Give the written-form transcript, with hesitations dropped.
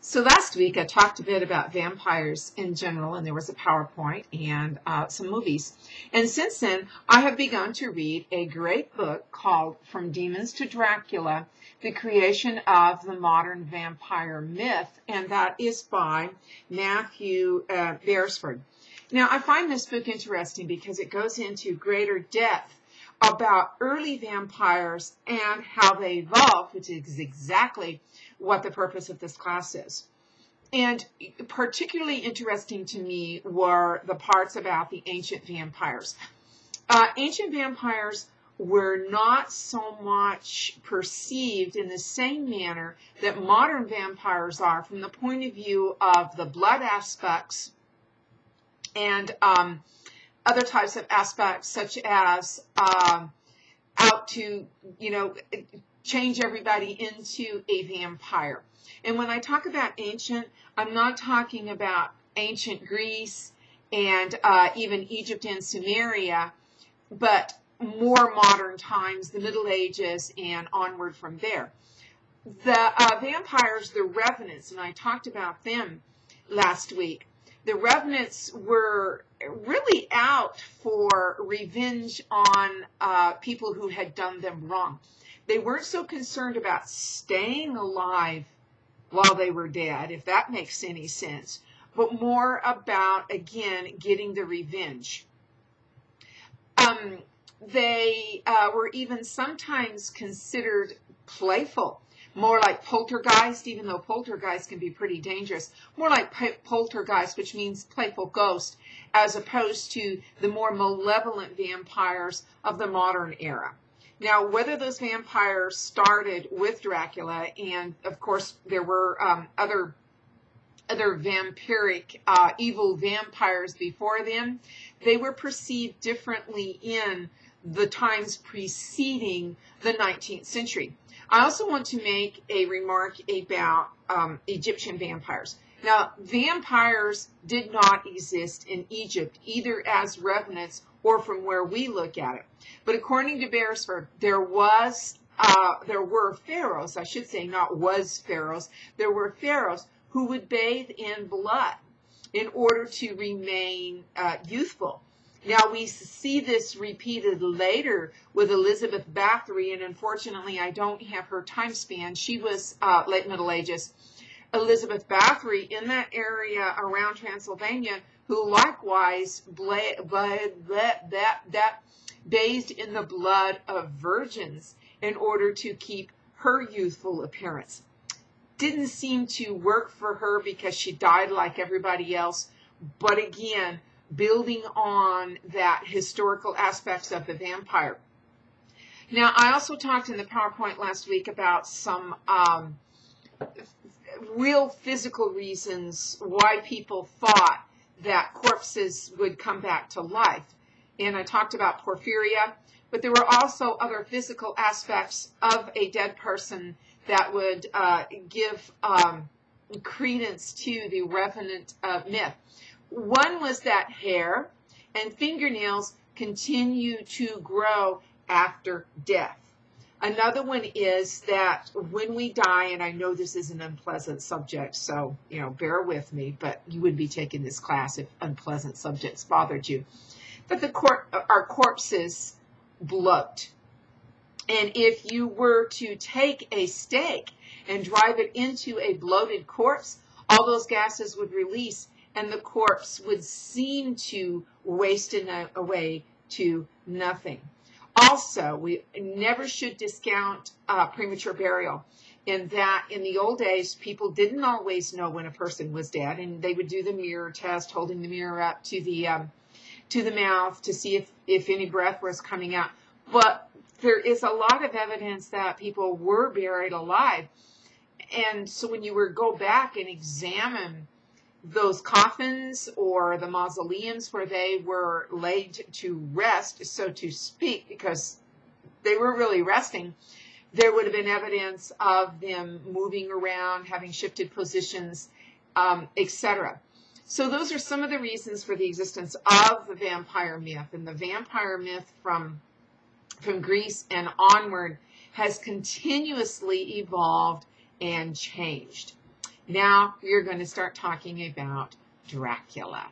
So last week I talked a bit about vampires in general, and there was a PowerPoint and some movies. And since then, I have begun to read a great book called From Demons to Dracula, The Creation of the Modern Vampire Myth, and that is by Matthew Beresford. Now, I find this book interesting because it goes into greater depth about early vampires and how they evolved, which is exactly what the purpose of this class is. And particularly interesting to me were the parts about the ancient vampires. Ancient vampires were not so much perceived in the same manner that modern vampires are from the point of view of the blood aspects and other types of aspects, such as out to, change everybody into a vampire. And when I talk about ancient, I'm not talking about ancient Greece and even Egypt and Sumeria, but more modern times, the Middle Ages and onward from there. The vampires, the revenants, and I talked about them last week. The revenants were really out for revenge on people who had done them wrong. They weren't so concerned about staying alive while they were dead, if that makes any sense, but more about, again, getting the revenge. They were even sometimes considered playful, more like poltergeist, even though poltergeist can be pretty dangerous, more like poltergeist, which means playful ghost, as opposed to the more malevolent vampires of the modern era. Now, whether those vampires started with Dracula, and of course there were other vampiric evil vampires before them, they were perceived differently in the times preceding the 19th century. I also want to make a remark about Egyptian vampires. Now, vampires did not exist in Egypt, either as revenants or from where we look at it. But according to Beresford, there were pharaohs, I should say, not was pharaohs, there were pharaohs who would bathe in blood in order to remain youthful. Now, we see this repeated later with Elizabeth Bathory, and unfortunately, I don't have her time span. She was late Middle Ages. Elizabeth Bathory in that area around Transylvania, who likewise bathed in the blood of virgins in order to keep her youthful appearance. Didn't seem to work for her because she died like everybody else, but again, building on that historical aspects of the vampire. Now, I also talked in the PowerPoint last week about some real physical reasons why people thought that corpses would come back to life. And I talked about porphyria, but there were also other physical aspects of a dead person that would give credence to the revenant myth. One was that hair and fingernails continue to grow after death. Another one is that when we die, and I know this is an unpleasant subject, so, bear with me, but you wouldn't be taking this class if unpleasant subjects bothered you. But our corpses bloat. And if you were to take a stake and drive it into a bloated corpse, all those gases would release, and the corpse would seem to waste away to nothing. Also, we never should discount premature burial, in that in the old days, people didn't always know when a person was dead, and they would do the mirror test, holding the mirror up to the mouth to see if any breath was coming out. But there is a lot of evidence that people were buried alive. And so when you go back and examine those coffins or the mausoleums where they were laid to rest, so to speak, because they were really resting, there would have been evidence of them moving around, having shifted positions, etc. So those are some of the reasons for the existence of the vampire myth. And the vampire myth from Greece and onward has continuously evolved and changed. Now you're going to start talking about Dracula.